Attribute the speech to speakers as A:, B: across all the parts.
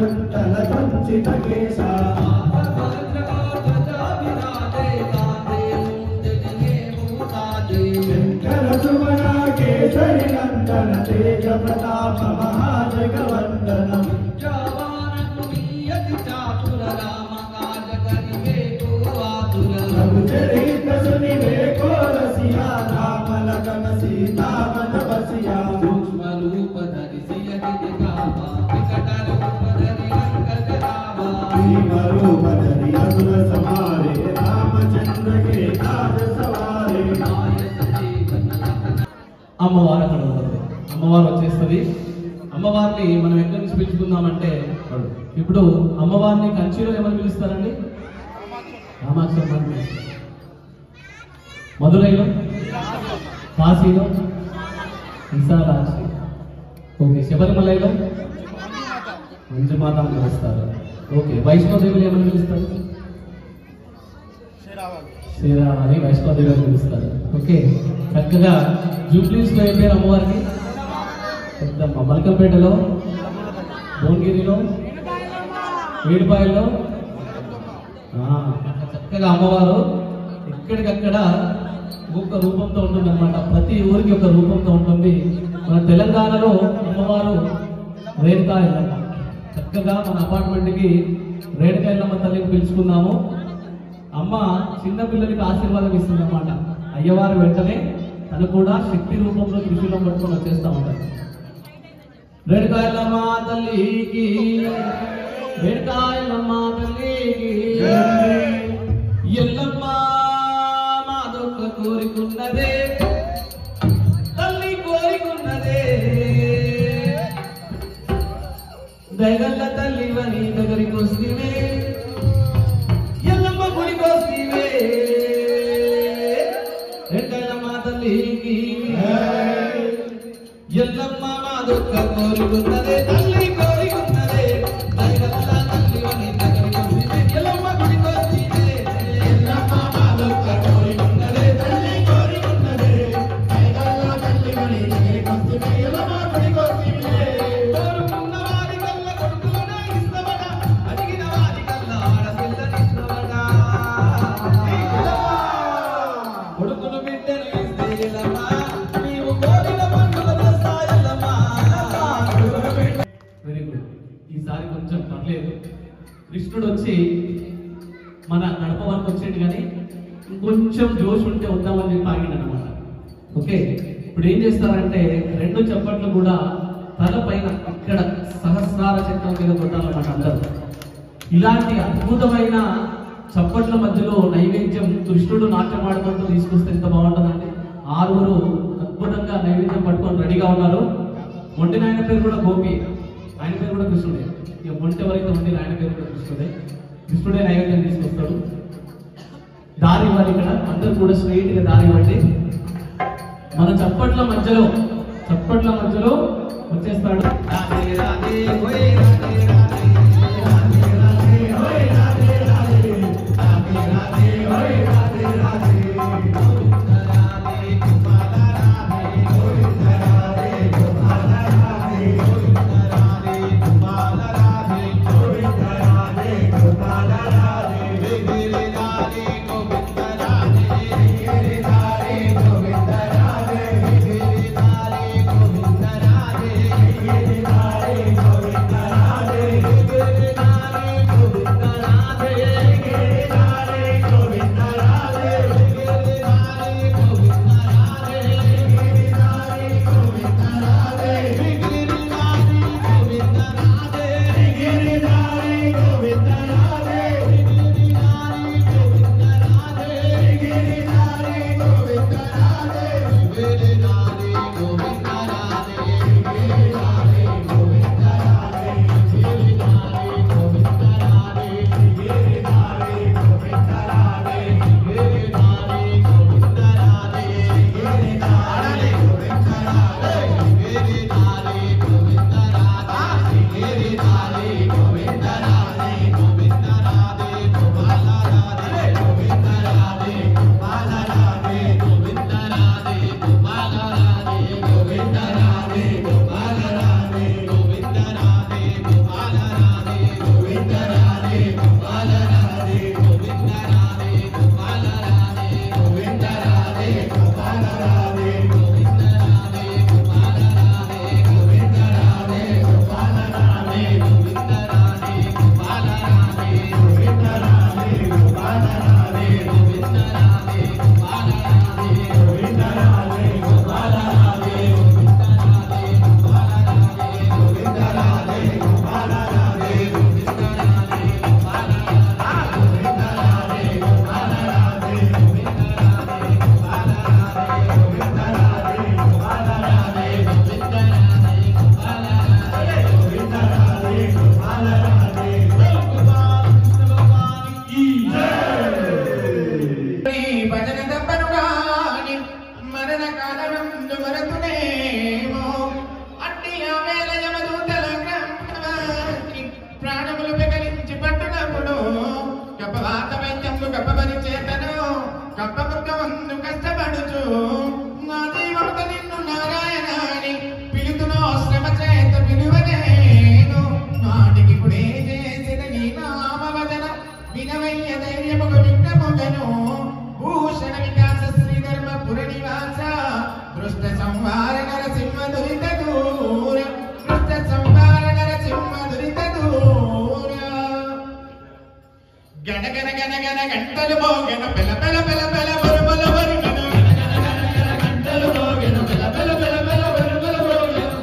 A: కుంటల కుంచిత కేశ శంకర సుమన కేసరి నందన తేజ ప్రతాప మహాజగవందనం చరిత సునివే కోరసియా రామ లగన సీతా మన బసియా
B: సూక్ష్మ రూప ధరిసియ దిగావా వికట రూప ధరి అంగద రావా
A: భీమ రూప ధరి అసుర సమారే రామచంద్ర కే కాజ సవారే
B: అమ్మవారు అక్కడ ఉంటుంది. అమ్మవారు వచ్చేస్తుంది. అమ్మవారిని మనం ఎక్కడి నుంచి పిలుచుకుందామంటే ఇప్పుడు అమ్మవారిని కంచిలో ఏమని పిలుస్తారండి? రామాక్షమ్మ అని పిలుస్తారు. మధురైలో, కాశీలో విశాలాక్షి, ఓకే, శబరిమలలో మంజుమాత అని పిలుస్తారు. ఓకే, వైష్ణోదేవిని ఏమని పిలుస్తారు? శ్రీరామని వైష్ణోదేవి అని పిలుస్తారు. ఓకే, చక్కగా జూబ్లీస్ లో అయిపోయారు అమ్మవారికి. పెద్దమ్మ మల్కంపేటలో, భువనగిరిలో, ఏడుపాయల్లో చక్కగా అమ్మవారు ఎక్కడికక్కడ ఒక్క రూపంతో ఉంటుంది అనమాట. ప్రతి ఊరికి ఒక రూపంతో ఉంటుంది. మన తెలంగాణలో అమ్మవారు రేణుకా ఎల్లమ్మ. చక్కగా మన అపార్ట్మెంట్కి రేణుకా ఎల్లమ్మ తల్లిని పిలుచుకున్నాము. అమ్మ చిన్న పిల్లలకి ఆశీర్వాదం ఇస్తుంది అనమాట. అయ్యవారు వెంటనే తను కూడా శక్తి రూపంలో త్రిశూలం పట్టుకొని వచ్చేస్తా ఉంటారు. రేణుకా ఎల్లమ్మ తల్లికి, రేణుకా ఎల్లమ్మ తల్లికి, ఎల్లమ్మ మాదొక్క కోరికున్నదే, తల్లి కోరికున్నదే, దయగల్ల తల్లివని దగ్గరికి వస్తేనే, ఎల్లమ్మ గుడికి వస్తేనే, రేణుకా ఎల్లమ్మ తల్లికి, ఎల్లమ్మ మాదొక్క కోరికున్నదే, తల్లి కోరికున్నదే, దయగల్ల తల్లివని దగ్గరికి వస్తేనే, ఎల్లమ్మ గుడికి వస్తేనే, ఎల్లమ్మ మాదొక్క కోరికున్నదే, తల్లి కోరికున్నదే, దయగల్ల తల్లివని దగ్గరికి వస్తేనే, ఎల్లమ్మ గుడికి వస్తేనే, కోరుకున్న వారి కల్ల కొడుకులనే ఇస్తవట, అడిగిన వారి కల్ల ఆడపిల్లనిస్తవట, కొడుకును బిడ్డను ఇస్తే ఎల్లమ్మ, నీవు కోరిన పండుగ చేస్తాయల్లమ్మ. Very good. ఈసారి కొంచెం పర్లేదు. కృష్ణుడు వచ్చి మన నడప వరకు వచ్చేది కానీ ఇంకొంచెం జోష్ ఉంటే వద్దామని చెప్పి ఆగిండు అనమాట. ఓకే, ఇప్పుడు ఏం చేస్తారంటే రెండు చప్పట్లు కూడా తల పైన ఇక్కడ సహస్రార చక్రం మీద కొట్టాలన్నమాట అందరూ. ఇలాంటి అద్భుతమైన చప్పట్ల మధ్యలో నైవేద్యం కృష్ణుడు నాట్యం ఆడుకుంటూ తీసుకొస్తే ఎంత బాగుంటుందండి. 6 అద్భుతంగా నైవేద్యం పట్టుకొని రెడీగా ఉన్నారు. మొండిన ఆయన పేరు కూడా గోపి, ఆయన పేరు కూడా కృష్ణుడే. ఇక మొంటి ఎవరైతే ఉండి ఆయన పేరు కూడా కృష్ణుడే. కృష్ణుడే నైవేద్యం తీసుకొస్తాడు. దారి ఇవ్వాలి. ఇక్కడ అందరూ కూడా స్ట్రైట్ గా దారి ఇవ్వండి. మన చప్పట్ల మధ్యలో వచ్చేస్తాడు. రాధే రాధే ఓయ్ రాధే రాధే, రాధే రాధే ఓయ్ రాధే రాధే, రాధే రాధే ఓయ్ రాధే రాధే, గోవింద రాధే గోపాల రాధే, గోవింద రాధే గోపాల రాధే, గోవింద రాధే గోపాల రాధే, గోవింద రాధే గోపాల రాధే, గిరి రాధే గోవింద రాధే, గిరి రాధే గోవింద రాధే, గిరి రాధే గోవింద రాధే, గిరి రాధే
A: గంటలు మోగెను పెల పెల పెల పెల వరుమల వరుగెను గంటలు మోగెను పెల పెల పెల పెల వరుమల వరుగెను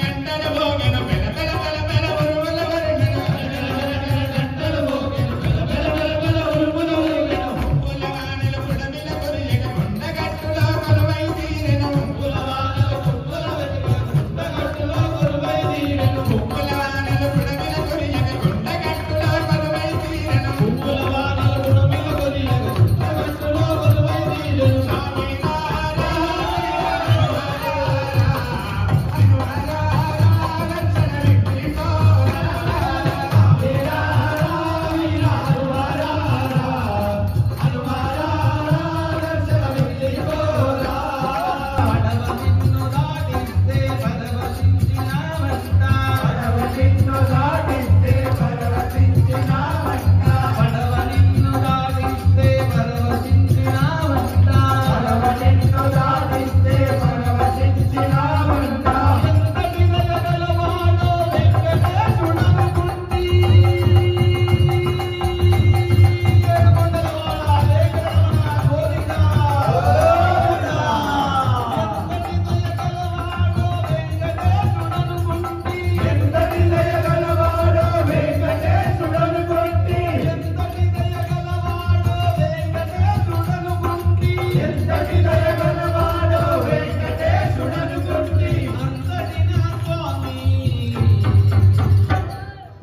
A: గంటలు మోగెను పెల పెల పెల పెల వరుమల వరుగెను గంటలు మోగెను పెల పెల పెల పెల వరుమల వరుగెను పుల్లవానలు పుడమిల కొరియగ కొండగట్టులో కొలువై తీరెను పుల్లవానలు కొండగట్టులో కొలువై తీరెను పుల్లవానలు పుడమిల కొరియగ కొండగట్టులో కొలువై తీరెను పుల్లవానలు పుడమిల కొరియగ కొండగట్టులో కొలువై తీరెను స్వామి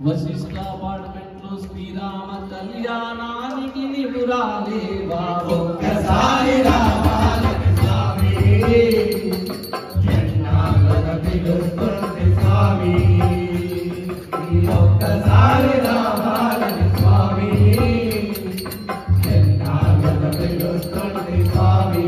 B: వశిష్ఠ అపార్ట్మెంట్లో శ్రీరామ కళ్యాణానికి నీవు రాలేవా ఒక్కసారి రావాలని స్వామి ఎన్నాళ్ళగా పిలుస్తుంది స్వామి ఒక్కసారి రావాలని స్వామి ఎన్నాళ్ళగా పిలుస్తుంది స్వామి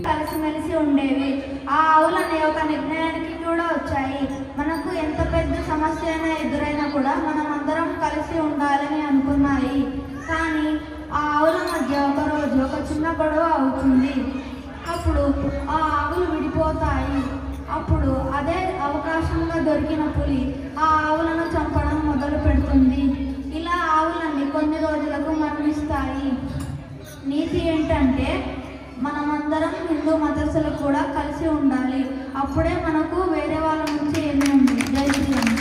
C: కలిసిమెలిసి ఉండేవి. ఆ ఆవులనే ఒక నిర్ణయానికి కూడా వచ్చాయి. మనకు ఎంత పెద్ద సమస్య అయినా ఎదురైనా కూడా మనం అందరం కలిసి ఉండాలని అనుకున్నాయి. కానీ ఆ ఆవుల మధ్య ఒక రోజు ఒక చిన్న గొడవ అవుతుంది. అప్పుడు ఆ ఆవులు విడిపోతాయి. అప్పుడు అదే అవకాశంగా దొరికిన పులి ఆ ఆవులను చంపడం మొదలు పెడుతుంది. ఇలా ఆవులన్నీ కొన్ని రోజులకు మరణిస్తాయి. నీతి ఏంటంటే మనమందరం హిందూ మతస్థులు కూడా కలిసి ఉండాలి. అప్పుడే మనకు వేరే వాళ్ళ నుంచి ఏమీ ఉంది. జై శ్రీరామ్.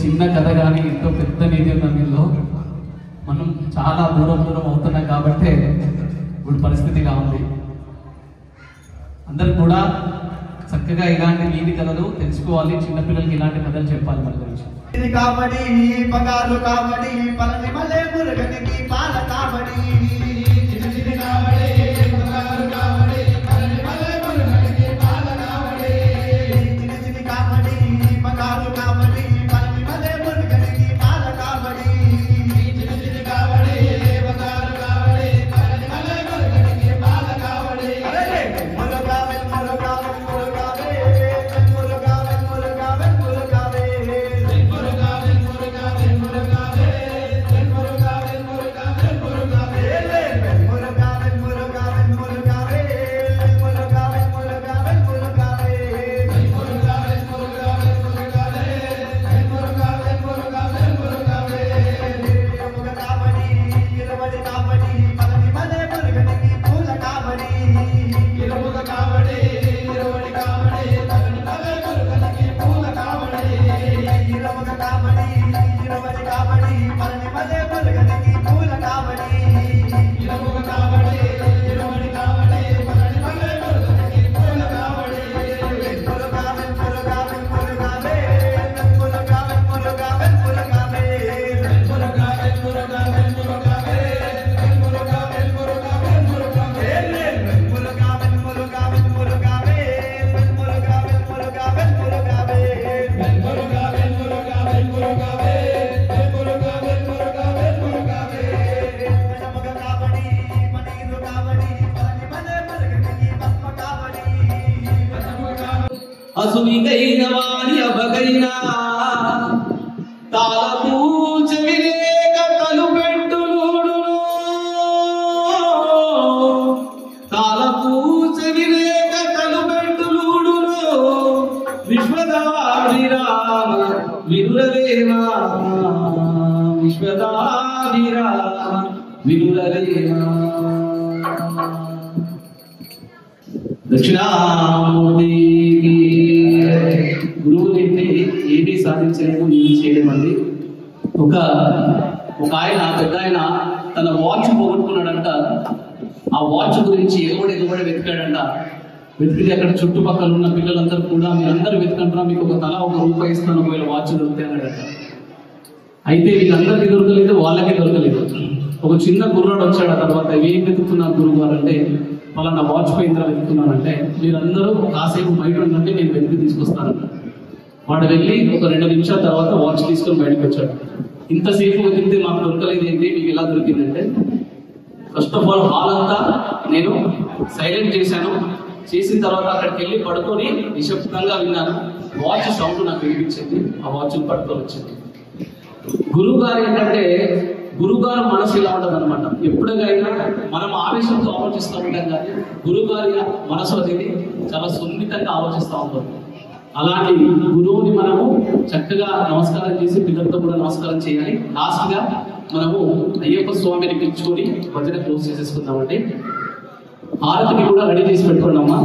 B: చిన్న కథ కానీ ఎంతో పెద్ద నీతి ఉన్న దీనిలో మనం చాలా దూరం అవుతున్నాం కాబట్టి ఇప్పుడు పరిస్థితిగా ఉంది. అందరు కూడా చక్కగా ఇలాంటి నీతి కథలు తెలుసుకోవాలి. చిన్నపిల్లలకి ఇలాంటి కథలు చెప్పాలి మన గురించి.
A: కావడి పగాలు కావడి పలని మలే మురుగనికి పాల కావడి
B: అసునికైన వారి అబగైనా తాళపూజ విలేక తలుపెట్టులుడును తాళపూజ విలేక తలుపెట్టులుడును విశ్వదాభిరామ వినురవేమా విశ్వదాభిరామ వినురవేమా దక్షిణామూర్తికి గురువులైతే ఏమీ సాధించలేము ఏమీ చేయలేమండి. ఒక ఆయన పెద్ద ఆయన తన వాచ్ పోగొట్టుకున్నాడంట. ఆ వాచ్ గురించి ఎగబడి వెతికాడంట. వెతికితే అక్కడ చుట్టుపక్కల ఉన్న పిల్లలందరూ కూడా మీరందరూ వెతుకంటున్నా మీకు ఒక తల ₹1 ఇస్తాను ఒకవేళ వాచ్ దొరికితే అన్నాడట. అయితే వీళ్ళందరికీ దొరకలేదు, వాళ్ళకే దొరకలేదు. ఒక చిన్న కుర్రాడు వచ్చాడు. ఆ తర్వాత ఏం వెతుకుతున్నారు గురువు గారు అంటే వాళ్ళ వాచ్ పోయిందా వెతుకుతున్నానంటే మీరందరూ కాసేపు బయట ఉండండి నేను వెతికి తీసుకొస్తాను. వాడు వెళ్ళి ఒక 2 నిమిషాల తర్వాత వాచ్ తీసుకొని బయటకు వచ్చాడు. ఇంతసేపు వెతికితే మాకు దొరకలేదు ఏంటి, మీకు ఎలా దొరికిందంటే ఫస్ట్ ఆఫ్ ఆల్ హాల్ అంతా నేను సైలెంట్ చేశాను. చేసిన తర్వాత అక్కడికి వెళ్ళి పడుకొని నిశ్శబ్దంగా విన్నాను. వాచ్ సౌండ్ నాకు వినిపించింది. ఆ వాచ్ని పట్టుకొని వచ్చింది. గురువు గారు ఏంటంటే గురువుగారు మనసు ఇలా ఉంటుంది అనమాట. ఎప్పుడైనా మనం ఆవేశంతో ఆలోచిస్తూ ఉంటాం కానీ గురువుగారి మనసు అనేది చాలా సున్నితంగా ఆలోచిస్తూ ఉంటాం. అలాంటి గురువుని మనము చక్కగా నమస్కారం చేసి పిల్లలతో కూడా నమస్కారం చేయాలి. లాస్ట్ గా మనము అయ్యప్ప స్వామిని పిలుచుకొని భజన క్లోజ్ చేసేసుకుందామండి. హారతిని కూడా రెడీ చేసి పెట్టుకోండి అమ్మా.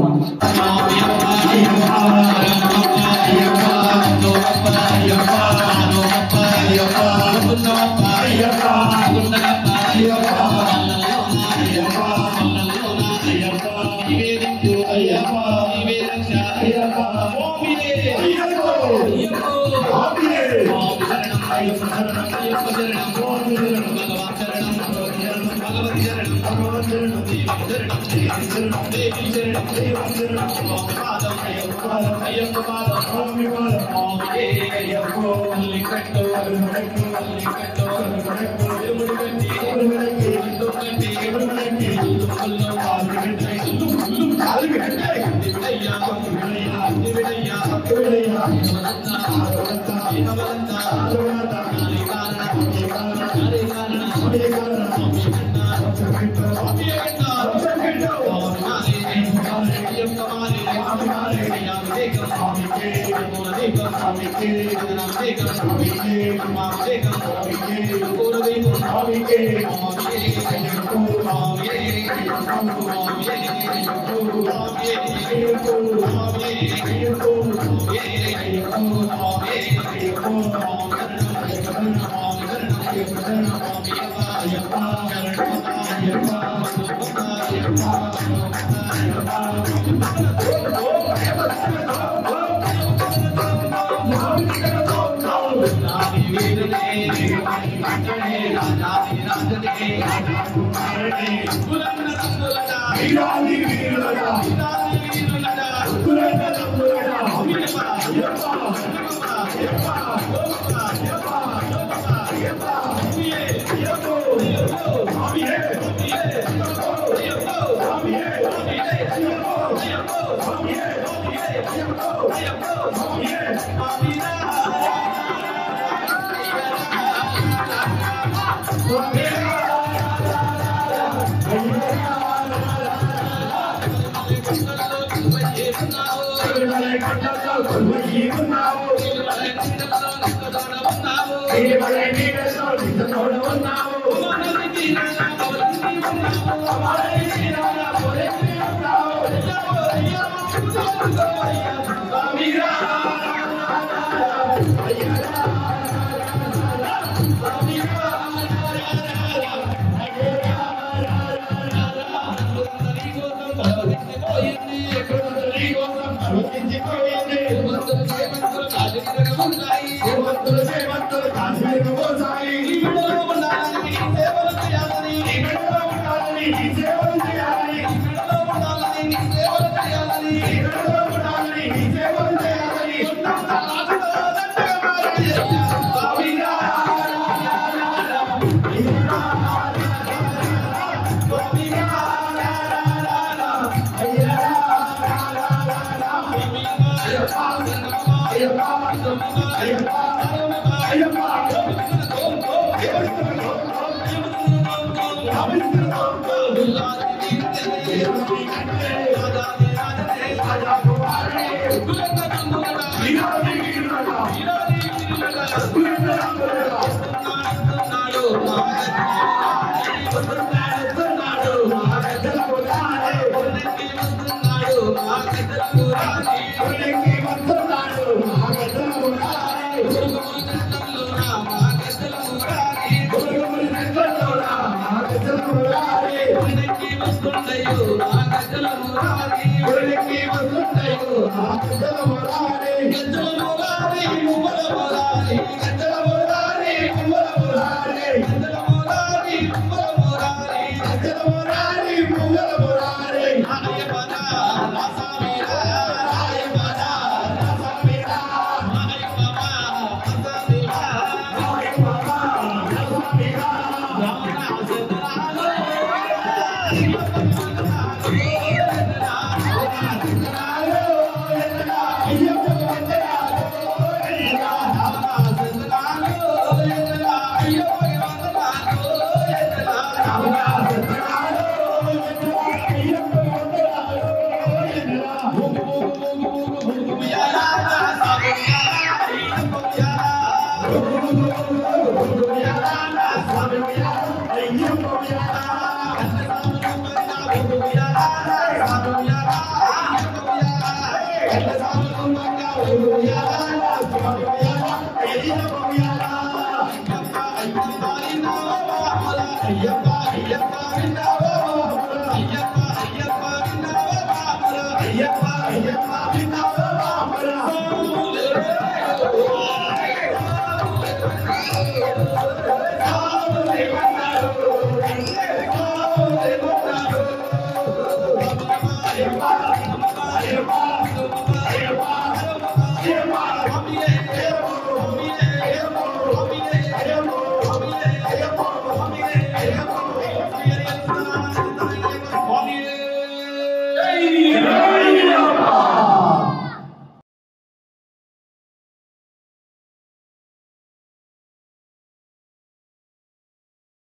A: అయ్యప్ప